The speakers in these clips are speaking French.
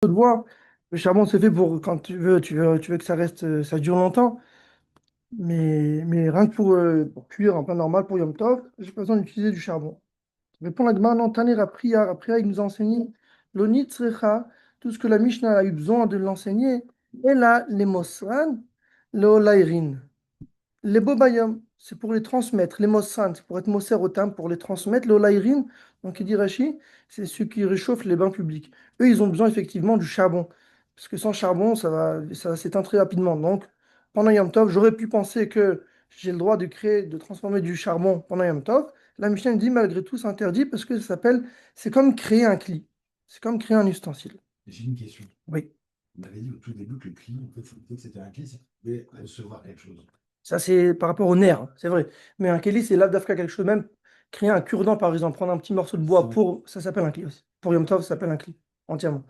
de bois. Le charbon, c'est fait pour quand tu veux que ça reste, ça dure longtemps. Mais rien que pour cuire en pain normal pour Yom Tov, j'ai pas besoin d'utiliser du charbon. Répond la Gemara, non, Tanir Apria, il nous a enseigné l'onit tzrecha, tout ce que la Mishnah a eu besoin de l'enseigner, et là, les mosran, le olairin. Les bobayom, c'est pour les transmettre. Les mosran, c'est pour être mosser au temple, pour les transmettre. Le olairin, donc il dit Rashi, c'est ceux qui réchauffent les bains publics. Eux, ils ont besoin effectivement du charbon. Parce que sans charbon, ça va s'éteindre très rapidement. Donc, pendant Yom Tov, j'aurais pu penser que j'ai le droit de créer, de transformer du charbon pendant Yom Tov. La Mishnah dit malgré tout, c'est interdit parce que ça s'appelle, c'est comme créer un cli. C'est comme créer un ustensile. J'ai une question. Oui. On avait dit au tout début que le CLI, en fait, c'était un CLI, ça pouvait recevoir quelque chose. Ça, c'est par rapport au nerf, hein, c'est vrai. Mais un kéli, c'est l'avdafka quelque chose. Même créer un cure-dent, par exemple, prendre un petit morceau de bois pour. Ça s'appelle un cli aussi. Pour Yom Tov, ça s'appelle un cli, entièrement.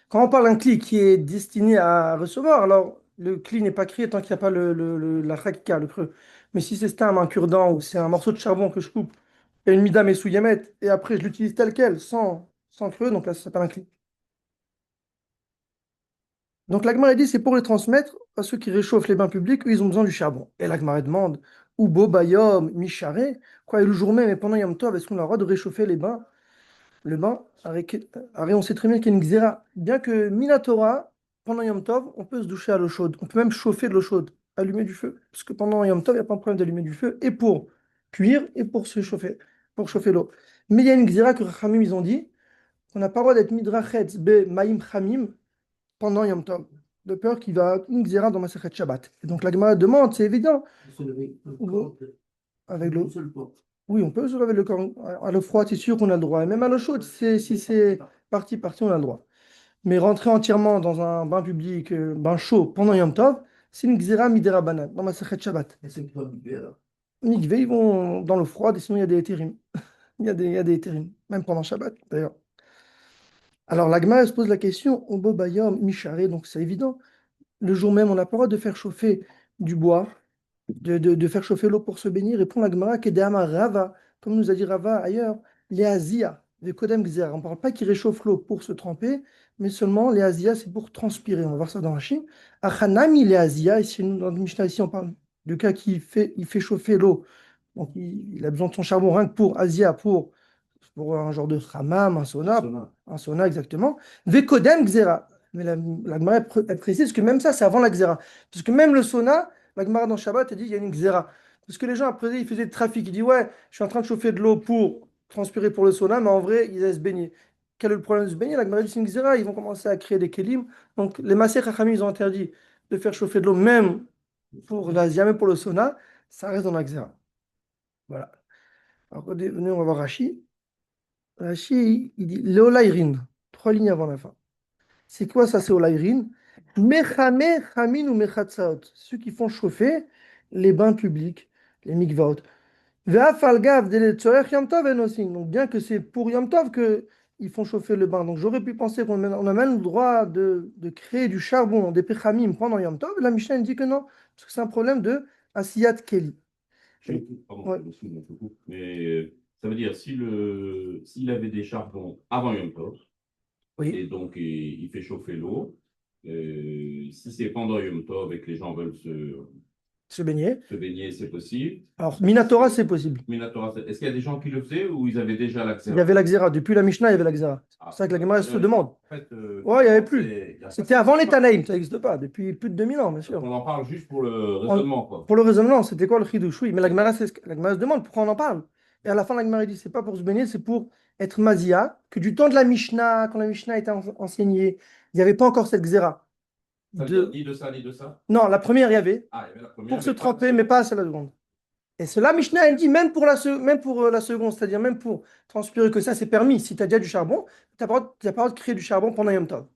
Quand on parle d'un cli qui est destiné à recevoir, alors le cli n'est pas créé tant qu'il n'y a pas la chakika, le creux. Mais si c'est stam, un cure-dent ou c'est un morceau de charbon que je coupe et une midame et souyamet, et après je l'utilise tel quel, sans creux, donc là, ça s'appelle un cli. Donc la Gemara dit c'est pour les transmettre à ceux qui réchauffent les bains publics, eux, ils ont besoin du charbon. Et la Gemara demande, Ubo Bayom, Micharé, quoi, et le jour même et pendant Yom Tov, est-ce qu'on a le droit de réchauffer les bains? Le bain, on sait très bien qu'il y a une xéra. Bien que Minatora, pendant Yom Tov, on peut se doucher à l'eau chaude. On peut même chauffer de l'eau chaude, allumer du feu. Parce que pendant Yom Tov, il n'y a pas de problème d'allumer du feu, et pour cuire, et pour se chauffer, pour chauffer l'eau. Mais il y a une xéra que Rachamim, ils ont dit, qu'on n'a pas le droit d'être midrachetz be maïm chamim pendant Yom Tov, de peur qu'il va une xéra dans ma Masechet Shabbat. Et donc la Gemara demande, c'est évident. Avec l'eau. Oui, on peut se laver le corps à l'eau froide, c'est sûr qu'on a le droit. Et même à l'eau chaude, si c'est parti, on a le droit. Mais rentrer entièrement dans un bain public, bain chaud, pendant Yom Tov, c'est une xéra midera banane, dans ma Masechet Shabbat. Mikvé, ils vont dans l'eau froide, et sinon il y a des éthérimes. Il y a des éthérimes, même pendant Shabbat, d'ailleurs. Alors la Gemara elle se pose la question, Obo Bayom Micharé, donc c'est évident. Le jour même, on n'a pas le droit de faire chauffer du bois, de faire chauffer l'eau pour se baigner. Répond la Gemara, Kedama Rava, comme nous a dit Rava ailleurs, les Azia, les Kodem Gzer. On ne parle pas qu'il réchauffe l'eau pour se tremper, mais seulement les Azia, c'est pour transpirer. On va voir ça dans Rachid. Achanami les Azia, ici, dans le Mishnah, ici, on parle du cas qui fait, il fait chauffer l'eau. Donc, il a besoin de son charbon rien que pour Asia, pour un genre de hammam, un sauna exactement. Vekodem Gzera. Mais la Gemara, elle précise que même ça, c'est avant la Gzera. Parce que même le sauna, la Gemara dans Shabbat, elle dit il y a une Gzera. Parce que les gens, après, ils faisaient du trafic. Ils disent, ouais, je suis en train de chauffer de l'eau pour transpirer pour le sauna, mais en vrai, ils allaient se baigner. Quel est le problème de se baigner? La Gemara dit, c'est une Gzera. Ils vont commencer à créer des kelim. Donc, les Maaseh Chachamim, ils ont interdit de faire chauffer de l'eau, même pour l'Asia, même pour le sauna. Ça reste dans la Gzera. Voilà. Alors, venez, on va voir Rashi. Rashi, il dit Léolaïrin, trois lignes avant la fin. C'est quoi ça, c'est Olaïrin? Mechame, Chamin ou Mechatsaot, ceux qui font chauffer les bains publics, les mikvaot. Ve'afalgav de l'etzorech Yom Tov enosin. Donc, bien que c'est pour Yom Tov que ils font chauffer le bain. Donc, j'aurais pu penser qu'on a même le droit de créer du charbon, des péchamim pendant Yom Tov. La Mishnah elle dit que non, parce que c'est un problème de Asiyat Keli. Pardon, Ouais. excuse-moi, je te coupe. Mais ça veut dire s'il avait des charbons avant Yom Tov, Oui, et donc il fait chauffer l'eau, si c'est pendant Yom Tov et que les gens veulent se baigner. se baigner, c'est possible. Alors, Minatora, c'est possible. Minatora, est-ce qu'il y a des gens qui le faisaient ou ils avaient déjà Il y l'accès? avait la Xéra. Depuis la Mishnah, il y avait la Xéra. C'est Ah, ça que la Gemara se demande. en fait, Ouais, il n'y avait finalement, plus. il y a pas C'était si avant les longtemps. Tanaïm, ça n'existe pas. Depuis plus de 2000 ans, bien sûr. On en parle juste pour le On- raisonnement, quoi. pour le raisonnement, c'était quoi le chidouche? Oui, mais la Gemara se demande pourquoi on en parle. Et à la fin, la Gemara dit c'est pas pour se baigner, c'est pour être mazia. Que du temps de la Mishnah, quand la Mishnah était enseignée, il n'y avait pas encore cette Xéra. Ça veut dire De... ni de ça, ni de ça? Non, la première, il y avait. Ah, il y avait la première, Pour se mais pas la tremper, mais seconde. pas à la seconde. Et cela, Mishnah, elle dit, même pour la seconde, c'est-à-dire même pour transpirer que ça, c'est permis. Si tu as déjà du charbon, tu n'as pas le droit de créer du charbon pendant Yom Tov.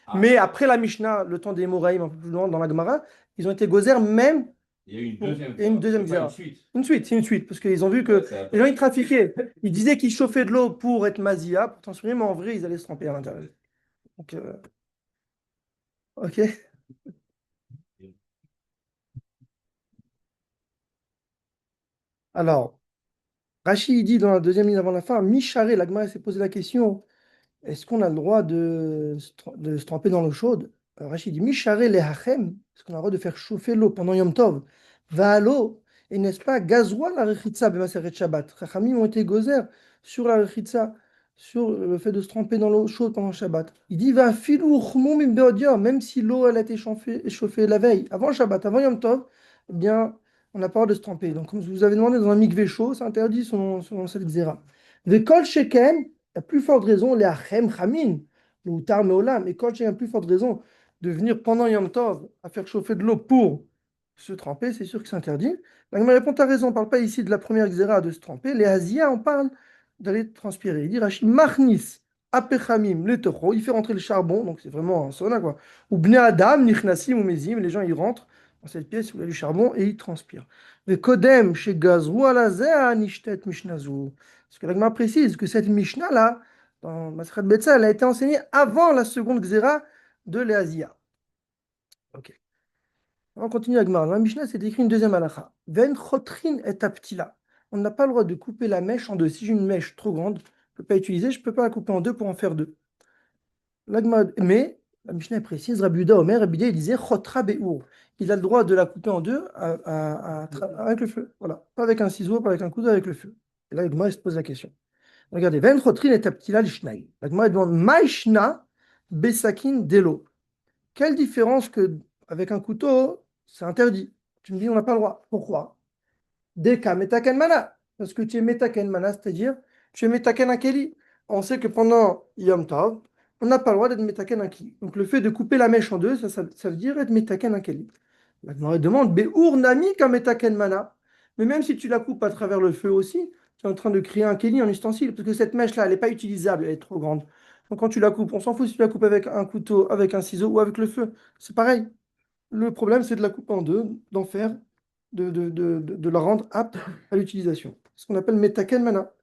Ah, Mais d'accord. après la Mishnah, le temps des Moraïm, un peu plus loin dans la Gemara, ils ont été gozer même Il y a eu une pour. deuxième Et une xéra. deuxième C'est pas une Xéra. suite. Une suite, c'est une suite, parce qu'ils ont vu Ouais, que c'est les gens, ils intéressant. trafiquaient. Ils disaient qu'ils chauffaient de l'eau pour être mazia, pour transpirer, mais en vrai, ils allaient se tremper à l'intérieur. Donc, ok. Alors, Rachid il dit dans la deuxième ligne avant la fin, Micharé, la Gemara s'est posé la question. est-ce qu'on a le droit de se tremper dans l'eau chaude? Alors, Rachid dit, Mishare le hachem, est-ce qu'on a le droit de faire chauffer l'eau pendant Yom Tov? Va à l'eau, et n'est-ce pas, gazoua la rechitza b'maseret Shabbat. Chachamim ont été gozer sur la rechitza, sur le fait de se tremper dans l'eau chaude pendant Shabbat. Il dit, va filou chumum im be'od yom, même si l'eau elle a été chauffée la veille, avant Shabbat, avant Yom Tov, eh bien, on n'a pas le droit de se tremper. Donc, comme je vous avais demandé dans un mikvé chaud, c'est interdit selon cette xéra. Vekol sheken, la plus forte raison, les achem chamin, le outar meolam, et quand j'ai la plus forte raison de venir pendant Yom Tov à faire chauffer de l'eau pour se tremper, c'est sûr que c'est interdit. Donc, il me répond, tu as raison, on ne parle pas ici de la première xéra de se tremper. Les Asiya, on parle d'aller transpirer. Il dit Rachid, Machnis, Apechamim, le Toho, il fait rentrer le charbon, donc c'est vraiment un sauna quoi. Ou Bne Adam, Nichnasim ou Mezim, les gens ils rentrent dans cette pièce où il y a du charbon et ils transpirent. Le Kodem, chez Gazrou, Alazea, Nishtet, Mishnazou. Parce que l'agma précise que cette Mishnah là, dans Masechet Betsa, elle a été enseignée avant la seconde xéra de l'Eazia. Ok. On continue avec Mar. Dans la Mishnah, c'est écrit une deuxième halakha. Ven chotrin et aptila. On n'a pas le droit de couper la mèche en deux. Si j'ai une mèche trop grande, je ne peux pas utiliser, je ne peux pas la couper en deux pour en faire deux. Mais la Mishnah est précise, Rabbi Yehuda Omer, Rabbi Yehuda, il disait chotra be'ur. Il a le droit de la couper en deux avec le feu. Voilà. Pas avec un ciseau, pas avec un couteau, avec le feu. Et là, Gemara se pose la question. Regardez, Ven chotrin et aptila l'ishnaï. La Gemara demande Maïshna besakin delo. Quelle différence que avec un couteau, c'est interdit. Tu me dis, on n'a pas le droit. Pourquoi? Deka metaken mana. Parce que tu es metaken mana, c'est-à-dire tu es metaken un keli. On sait que pendant Yom Tov, on n'a pas le droit d'être metaken un keli. Donc le fait de couper la mèche en deux, ça veut dire être metaken un keli. Maintenant, il demande, Beur nami ka metaken mana. Mais même si tu la coupes à travers le feu aussi, tu es en train de créer un keli, un ustensile, parce que cette mèche-là, elle n'est pas utilisable, elle est trop grande. Donc quand tu la coupes, on s'en fout si tu la coupes avec un couteau, avec un ciseau ou avec le feu. C'est pareil. Le problème, c'est de la couper en deux, d'en faire, de la rendre apte à l'utilisation. Ce qu'on appelle metaken mana.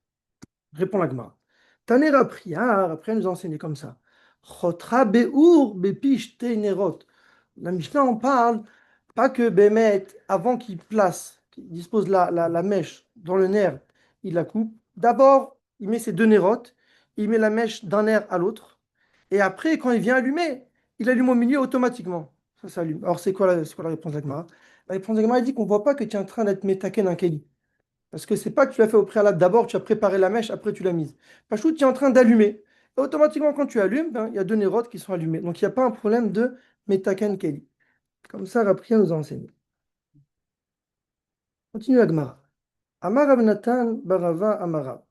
Répond la Gemara. Tanera priar, après elle nous a enseigné comme ça. Chotra beur bepish teinerot. La Mishnah en parle, pas que Bémet, avant qu'il place, qu'il dispose la mèche dans le nerf, il la coupe. D'abord, il met ses deux nérotes, il met la mèche d'un nerf à l'autre, et après, quand il vient allumer, il allume au milieu automatiquement. Ça s'allume. Alors, c'est quoi la réponse d'Agmara? La réponse d'Agmara dit qu'on ne voit pas que tu es en train d'être métaken un keli. Parce que c'est pas que tu l'as fait au préalable. D'abord, tu as préparé la mèche, après tu l'as mise. Pachou, tu es en train d'allumer. Et automatiquement, quand tu allumes, ben, il y a deux nérotes qui sont allumées. Donc, il n'y a pas un problème de métaken keli. Comme ça, Rapria nous a enseigné. Continue Agmara. Amar Rav Natan Barava Amara.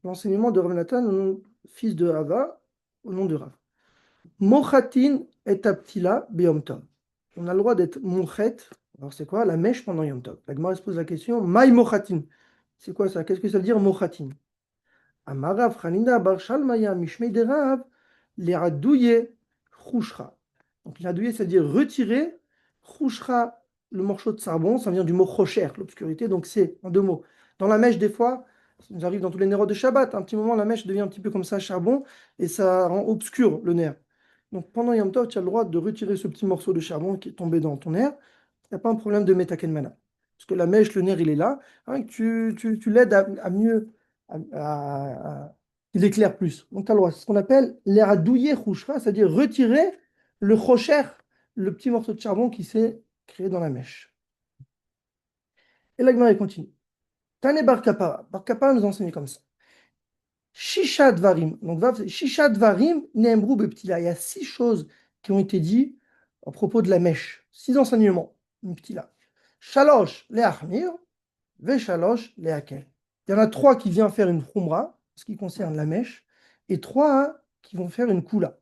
L'enseignement de Rav Natan, fils de Rava, au nom de Rav. Mochatin et aptila beyom tov. On a le droit d'être mochet. Alors c'est quoi? La mèche pendant Yom Tov. La Gemara se pose la question, maï mochatin. C'est quoi ça? Qu'est-ce que ça veut dire mochatin? Amarav Chanina bar Shalmaya mishmei de Rav le'adouye chouchra. Donc l'adouye, c'est-à-dire retirer. Chouchra, le morceau de charbon, ça vient du mot chocher, l'obscurité. Donc c'est en deux mots. Dans la mèche, des fois, ça nous arrive dans tous les nérodes de Shabbat, un petit moment, la mèche devient un petit peu comme ça, charbon, et ça rend obscur le nerf. Donc pendant Yom Tov, tu as le droit de retirer ce petit morceau de charbon qui est tombé dans ton nerf. Il n'y a pas un problème de metaken mana. Parce que la mèche, le nerf, il est là. Hein, tu l'aides à mieux, il éclaire plus. Donc tu as le droit. C'est ce qu'on appelle l'air à douiller rouchra, c'est-à-dire retirer le rocher, le petit morceau de charbon qui s'est créé dans la mèche. Et la Gemara continue. Tane Bar Kappa. Bar Kappa nous enseigne comme ça. Shisha Dvarim. Donc, Shisha Dvarim, Neemru Beptila. Il y a 6 choses qui ont été dites à propos de la mèche. 6 enseignements. Beptila. Shalosh Leachmir, Ve Shalosh Leakel. Il y en a 3 qui viennent faire une khumra, ce qui concerne la mèche, et 3 qui vont faire une kula.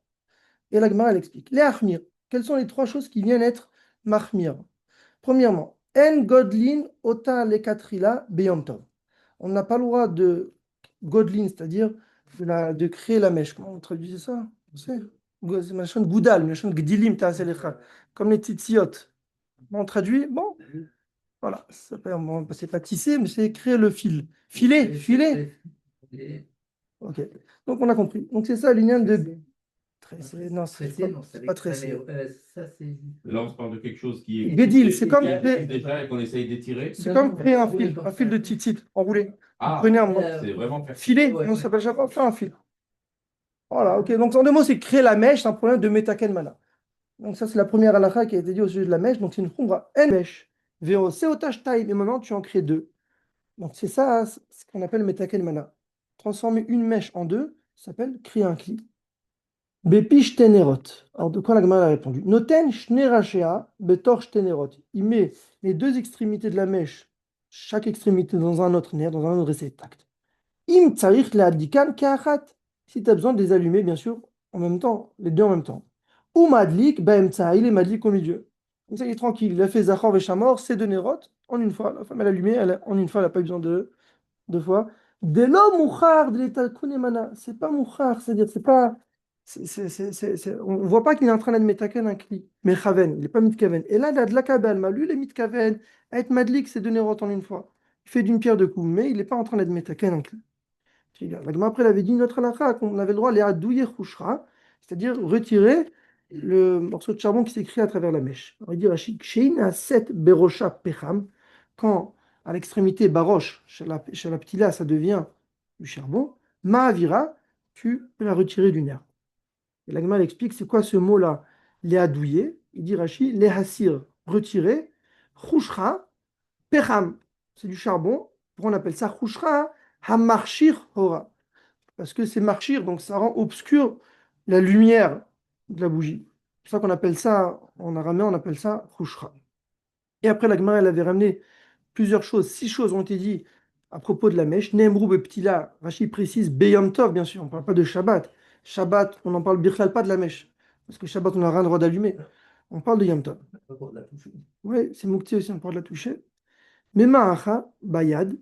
Et la Gemara, elle explique. Leachmir. Quelles sont les 3 choses qui viennent être mahmir? Premièrement, En Godlin Ota Lekatrila Beyom Tov. On n'a pas le droit de godlin, c'est-à-dire de créer la mèche. Comment on traduisait ça? C'est machin goudal, machin gdilim ta'aselecha, comme les tzitzit. On traduit, bon, voilà, c'est pas tisser, mais c'est créer le fil. Filet. Ok, donc on a compris. Donc c'est ça l'union de tresser. Non, c'est pas tresser. Là, on se parle de quelque chose qui est Guédil, c'est comme déjà et qu'on essaye d'étirer. c'est comme créer un fil de tzitzit enroulé. Ah, Prenez un c'est vraiment faire filet, Ouais. non, ça s'appelle jamais faire un fil. Voilà, ok. Donc en deux mots, c'est créer la mèche, c'est un problème de metaken mana. Donc ça, c'est la première halakha qui a été dit au sujet de la mèche. Donc c'est une khumra en mèche. Veo seotash taïm. Et maintenant, tu en crées deux. Donc c'est ça, ce qu'on appelle metaken mana. Transformer une mèche en deux, ça s'appelle créer un cli. Bepish tenerot. Alors de quoi la Gemara a répondu? Noten shnerashea betor shtenerot. Il met les deux extrémités de la mèche, chaque extrémité dans un autre nerf, dans un autre réceptacle. Im tsarich leadlikan keachat. Si tu as besoin de les allumer, bien sûr, en même temps, les deux en même temps. Ou madlik, baemtsa, il est madlik au milieu. Comme ça, il est tranquille. Il a fait Zachor et Shamor, c'est deux nérotes, en une fois. La femme, elle a allumé, en une fois, elle n'a pas eu besoin de deux fois. Delo mouchar de l'état kunemana. C'est pas mouchar, c'est-à-dire, c'est pas. On voit pas qu'il est en train d'admettre un cli. Mais Chaven, il n'est pas mitkaven. Et là, il a de la kabel. Lui, il est mitkaven. Être madlik, c'est deux nérotes en une fois. Il fait d'une pierre deux coups, mais il n'est pas en train d'admettre un cli. La Gemara après, elle avait dit notre halakha qu'on avait le droit à douiller chouchra, c'est-à-dire retirer le morceau de charbon qui s'écrit à travers la mèche. On va dire Rachid, Shein a 7 berosha pecham, quand à l'extrémité baroche, chez la ptila, ça devient du charbon, ma'avira, tu peux la retirer du nerf. Et la Gemara elle explique c'est quoi ce mot-là, les douiller. Il dit Rachid, les hasir, retirer, chouchra, pecham, c'est du charbon, pourquoi on appelle ça chouchra, hamarshir hora parce que c'est marchir, donc ça rend obscur la lumière de la bougie. C'est pour ça qu'on appelle ça, en araméen, on appelle ça khushra. Et après, la Gemara, elle avait ramené plusieurs choses. 6 choses ont été dites à propos de la mèche. Nemrou Beptila, Rachid précise, Beyom Tov, bien sûr, on ne parle pas de Shabbat. Shabbat, on n'en parle birklal pas de la mèche. Parce que Shabbat, on n'a rien le droit d'allumer. On parle de Yom Tov. Oui, c'est Moukti aussi, on parle de la toucher. Memaacha, Bayad,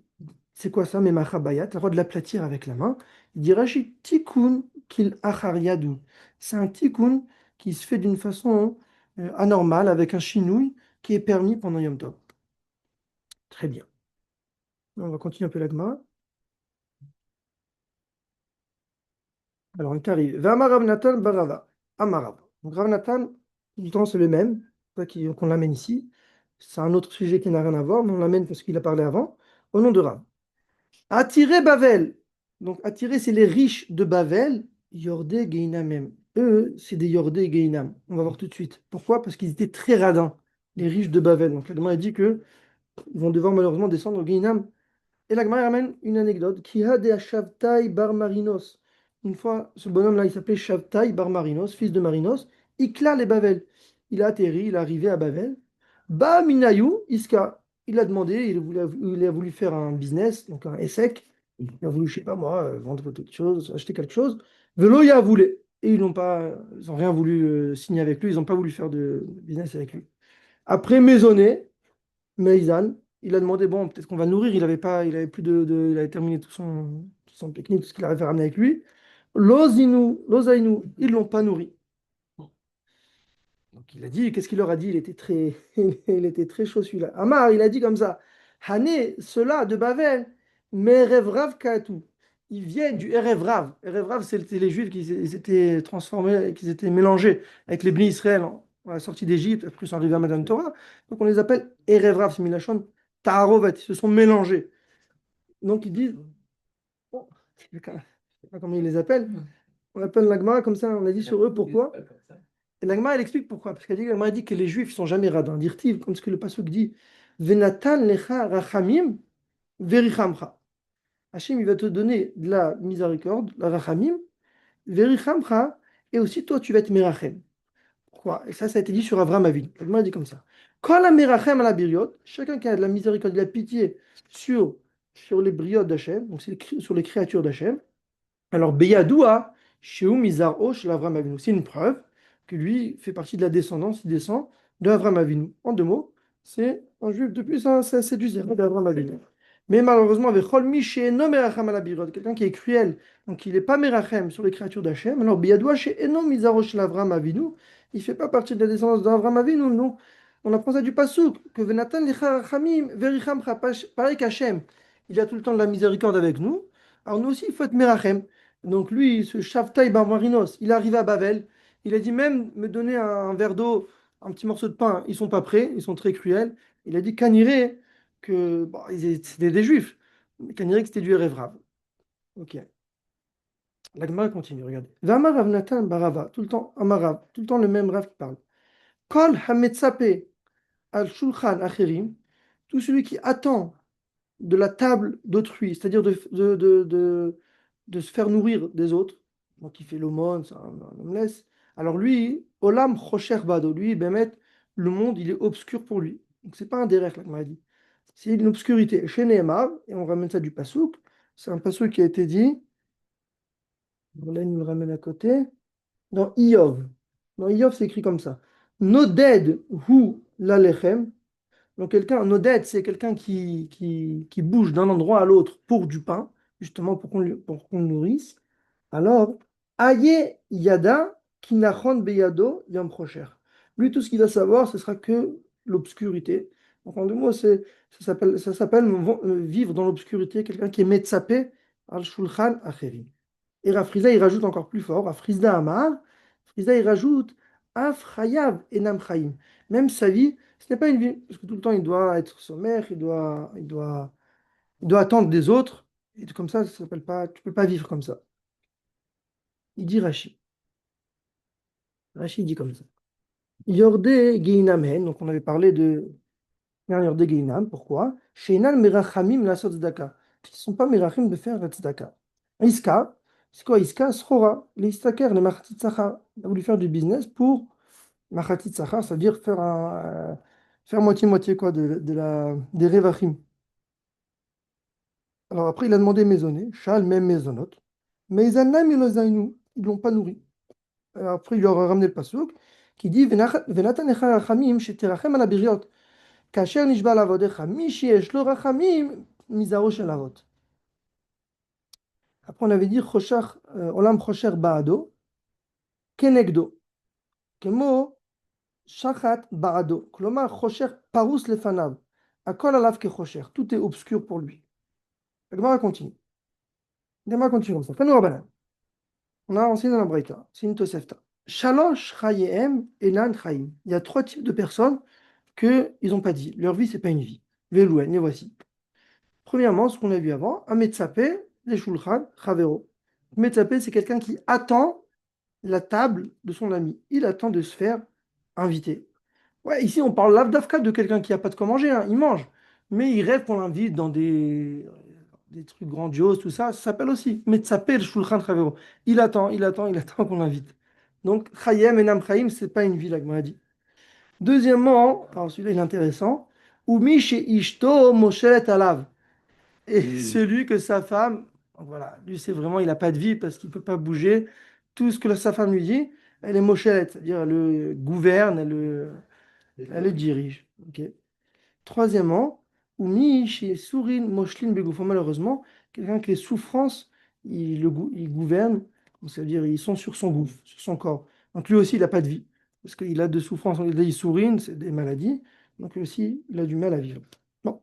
c'est quoi ça, Memacha Bayat? Le droit de l'aplatir avec la main. Il dit Rachid Tikkun kil achar yadou. C'est un tikkun qui se fait d'une façon anormale, avec un chinouille qui est permis pendant Yom Tov. Très bien. On va continuer un peu la Gemara. Alors, on arrive. V'amar Rav Natan barava. Amarav. Donc, Rav Natan, du temps, c'est le même, c'est ça qu'on l'amène ici. C'est un autre sujet qui n'a rien à voir, mais on l'amène parce qu'il a parlé avant, au nom de Rav. Attirer Bavel. Donc, attirer, c'est les riches de Bavel. Yordé Geinam même. Eux, c'est des Yordé Geinam. On va voir tout de suite. Pourquoi? Parce qu'ils étaient très radins, les riches de Bavel. Donc, la Gemara a dit qu'ils vont devoir malheureusement descendre au Geinam. Et la Gemara ramène une anecdote. Kiha de Shavtai bar Marinos. Une fois, ce bonhomme-là, il s'appelait Shavtai bar Marinos, fils de Marinos. Ikla les Bavel. Il a atterri, il est arrivé à Bavel. Ba Minayou, Iska. Il a demandé, il a voulu faire un business, donc un ESSEC. Il a voulu, je sais pas moi, vendre quelque chose, acheter quelque chose. Velo, il a voulu. Et ils ont rien voulu signer avec lui, ils n'ont pas voulu faire de business avec lui. Après, Maisonnet, Meizan, il a demandé, bon, peut-être qu'on va le nourrir, il avait plus il avait terminé tout son technique, tout ce qu'il avait fait ramener avec lui. Lozainu, ils l'ont pas nourri. Donc il a dit, qu'est-ce qu'il leur a dit? Il était très chaud celui-là. Amar, il a dit comme ça, Hané, ceux-là de Bavel, mais Revrav Katou. Ils viennent du Erevrav. Erevrav, c'était les Juifs qui s'étaient transformés, qui s'étaient mélangés avec les Bnei Israël à la sortie d'Égypte, après ils sont arrivés à Matan Torah. Donc on les appelle Erevrav, c'est Milachon, Taharovat, ils se sont mélangés. Donc ils disent, oh, je sais pas comment ils les appellent. On appelle l'Agma comme ça, on a dit sur eux pourquoi. Et l'Agma, elle explique pourquoi. Parce qu'elle dit, l'Agma dit que les Juifs ne sont jamais radins. Dirtiv, comme ce que le Pasuk dit, Venatan lecha rachamim verichamcha. Hachem, il va te donner de la miséricorde, la rachamim, verichamcha, et aussi toi, tu vas être merachem. Pourquoi? Et ça a été dit sur Avram Avin. L'Agma dit comme ça. Quand la merachem à la biriot, chacun qui a de la miséricorde, de la pitié sur les briotes d'Hachem, donc c'est sur les créatures d'Hachem, alors, Beyadoua, Shehu Mizar Osh l'Avram Avinu. C'est une preuve que lui fait partie de la descendance, il descend de Avram Avinu. En deux mots, c'est un juif depuis c'est du zéro d'Avram Avinu. Mais malheureusement, avec Cholmi She'eno Merachem ala Birot, quelqu'un qui est cruel, donc il n'est pas Merachem sur les créatures d'Hachem, alors Beyadoua She'eno Mizar Osh l'Avram Avinu, il ne fait pas partie de la descendance d'Avram Avinu, non. On apprend ça du Pasuk, que Venatan Lecha Rachamim Vericham pareil qu'Hachem, il a tout le temps de la miséricorde avec nous. Alors nous aussi, il faut être Merachem. Donc lui, ce Shavtai Barbarinos, il est arrivé à Bavel. Il a dit même me donner un verre d'eau, un petit morceau de pain. Ils sont pas prêts, ils sont très cruels. Il a dit Kaniré, que c'était des Juifs. Kaniré que c'était du Erevrav. Ok. La Gemara continue, regardez. V'amar Rav Natan barava, tout le temps, Amarav, tout le temps le même Rav qui parle. Kol hametzape al shulchan acherim, tout celui qui attend de la table d'autrui, c'est-à-dire de se faire nourrir des autres, donc il fait l'aumône, c'est un homeless. Alors lui, Olam Chocher Bado, lui, Bémet, le monde, il est obscur pour lui. Donc c'est pas un derech, là, comme on a dit. C'est une obscurité. Chez Nehemar, et on ramène ça du Passouk, c'est un Passouk qui a été dit, là il nous le ramène à côté, dans Iyov. Dans Iyov, c'est écrit comme ça. Noded hu lalechem. Donc quelqu'un, un odette, c'est quelqu'un qui bouge d'un endroit à l'autre pour du pain, justement pour qu'on le nourrisse. Alors, Aye Yada Kinachon Beyado Yom Procher. Lui, tout ce qu'il va savoir, ce sera que l'obscurité. Donc en deux mots, ça s'appelle vivre dans l'obscurité, quelqu'un qui est metzapé al shulchan acherim. Et Rafrizda, il rajoute encore plus fort, Rafrizda Amar, Rafrizda, il rajoute Afrayav Enam Chaim. Même sa vie, ce n'est pas une vie, parce que tout le temps, il doit être sommaire, il doit attendre des autres, et comme ça s'appelle pas, tu peux pas vivre comme ça. Il dit Rashi. Rashi dit comme ça. Yorde Geinam Hen, donc on avait parlé de Yorde Geinam, pourquoi? Sheinan Merachamim la Tzedaka. Ils ne sont pas Merachim de faire la Tzedaka. Iska, c'est quoi Iska? Srora, les Istaker, les Machatit Sachar. Il a voulu faire du business pour Machatit Sachar, c'est-à-dire faire moitié-moitié quoi, des Revachim. Alors après, il a demandé maisonner, Shal, même maisonnote. Mais ils ne l'ont pas nourri. Après, il leur a ramené le pasouk qui dit Venatan echa rachamim sheterachem ala biriot. Kasher nishba lavodecha. Mi sheyesh lo rachamim mizaro shel avot. Après, on avait dit Choshach, Olam Chosher Baado, Kenegdo. Kemo Shachat Baado. Klomar Chosher Parus Lefanav. Akol alav ke Chosher. Tout est obscur pour lui. La Gemara continue. La Gemara continue comme ça. Fais-nous Rabbanan. On a enseigné dans la Braïta. C'est une Tosefta. Shalosh Chayehem Enan Chaim. Il y a trois types de personnes qu'ils n'ont pas dit. Leur vie, c'est pas une vie. Velouen, et voici. Premièrement, ce qu'on a vu avant, un Metzapé, les Shulchan, Chavero. Metzapé, c'est quelqu'un qui attend la table de son ami. Il attend de se faire inviter. Ouais, ici, on parle l'avdavka de quelqu'un qui n'a pas de quoi manger, hein. Il mange. Mais il rêve qu'on l'invite dans des trucs grandioses, tout ça. Ça s'appelle aussi Metzapé, le Shulchan, Chavero. Il attend qu'on l'invite. Donc, Chayem et Nam Chaim, c'est pas une vie, là, comme on a dit. Deuxièmement, alors celui-là il est intéressant, Umi chez Ishto Moshelet Alav. Et celui que sa femme, donc voilà, lui c'est vraiment, il n'a pas de vie parce qu'il ne peut pas bouger. Tout ce que sa femme lui dit, elle est Moshelet, c'est-à-dire elle le gouverne, elle le dirige. Ok. Troisièmement, Umi chez Sourin Moshlin Begoufo. Malheureusement, quelqu'un qui est souffrance, il gouverne, c'est-à-dire ils sont sur son gouffre, sur son corps. Donc lui aussi, il n'a pas de vie, parce qu'il a de souffrance, il sourine, c'est des maladies, donc lui aussi, il a du mal à vivre. Bon.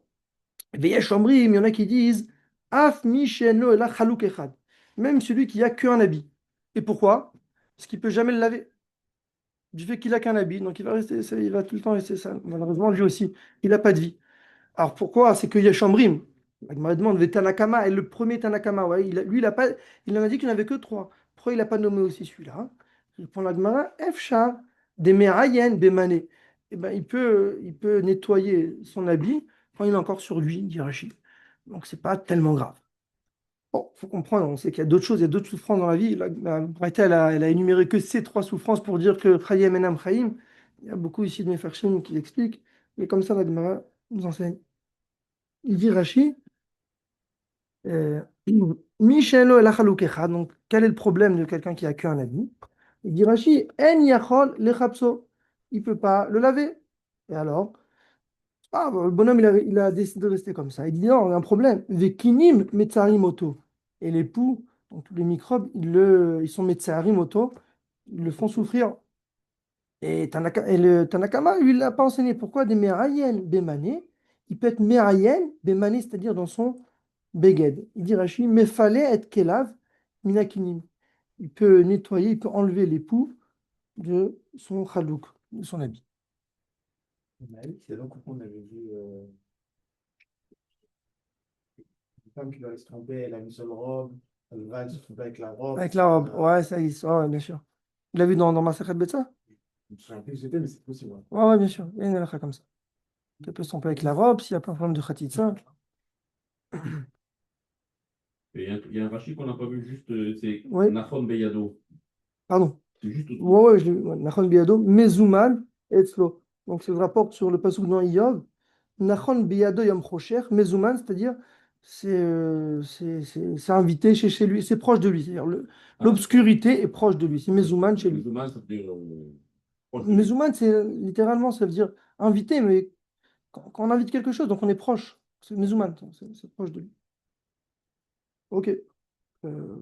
Veyesh Omrim, il y en a qui disent, Af mi she'eno ela chalouk echad. Même celui qui a qu'un habit. Et pourquoi? Parce qu'il ne peut jamais le laver. Du fait qu'il a qu'un habit, donc il va rester, il va tout le temps rester ça. Malheureusement, lui aussi, il n'a pas de vie. Alors pourquoi? C'est qu'il y a Shambrim. La Gemara demande, le Tanakama est le premier Tanakama. Ouais, lui, il en a dit qu'il n'y en avait que trois. Pourquoi il n'a pas nommé aussi celui-là? Répond la Gemara, Efshar, des Merayen, Bemane. Eh ben, il peut nettoyer son habit quand il est encore sur lui, dit Rachid. Donc c'est pas tellement grave. Bon, il faut comprendre, on sait qu'il y a d'autres choses, il y a d'autres souffrances dans la vie. La Braïta, elle a énuméré que ces trois souffrances pour dire que Chayem Enam Chayim. Il y a beaucoup ici de Mefarshim qui l'expliquent, mais comme ça, la Gemara nous enseigne. Il dit Rashi, euh, Mishelo el achalukecha. Donc, quel est le problème de quelqu'un qui a qu'un habit? Il dit Rashi, En yachol lechabso. Il ne peut pas le laver. Et alors, le bonhomme, il a décidé de rester comme ça. Il dit non, il y a un problème. Vekinim metzarim oto. Et les poux, donc tous les microbes, ils sont metzarim oto, ils le font souffrir. Et le Tanakama, lui, il l'a pas enseigné. Pourquoi des merayen bemané? Il peut être merayen bemané, c'est-à-dire dans son beged. Il dit Rashi, mais fallait être kelav minakinim. Il peut nettoyer, il peut enlever les poux de son chalouk, de son habit. Oui, c'est donc on avait vu une femme qui doit se tromper, elle a une seule robe, Le vin se trouve avec la robe. Avec la robe. Ouais, ça existe. Ouais, ouais, bien sûr. Vous l'avez vu dans Massacre Betsa? Je me souviens plus que c'était, mais c'est possible. Ouais. Ouais, ouais, bien sûr. Il y a une halakha comme ça. Ça peut se tromper avec la robe, s'il n'y a pas un problème de khatitsa. Et il y a un rachis qu'on n'a pas vu, juste, c'est Oui, Nahon Beyado. pardon. C'est juste au-dessus. Ouais, ouais, je l'ai vu. Ouais. Nachon Biado, Mezouman, Etzlo. Donc, ça se rapporte sur le passouk dans Iyov. Nachon Biado Yom Chocher, Mezouman, c'est-à-dire, c'est invité chez lui, c'est proche de lui. C'est-à-dire, Ah, l'obscurité est proche de lui. C'est Mezouman chez le lui. Zouman, ça veut dire proche de lui. Mezouman, c'est littéralement, ça veut dire invité, mais quand on invite quelque chose, donc on est proche. C'est Mezouman, c'est proche de lui. Ok. Euh,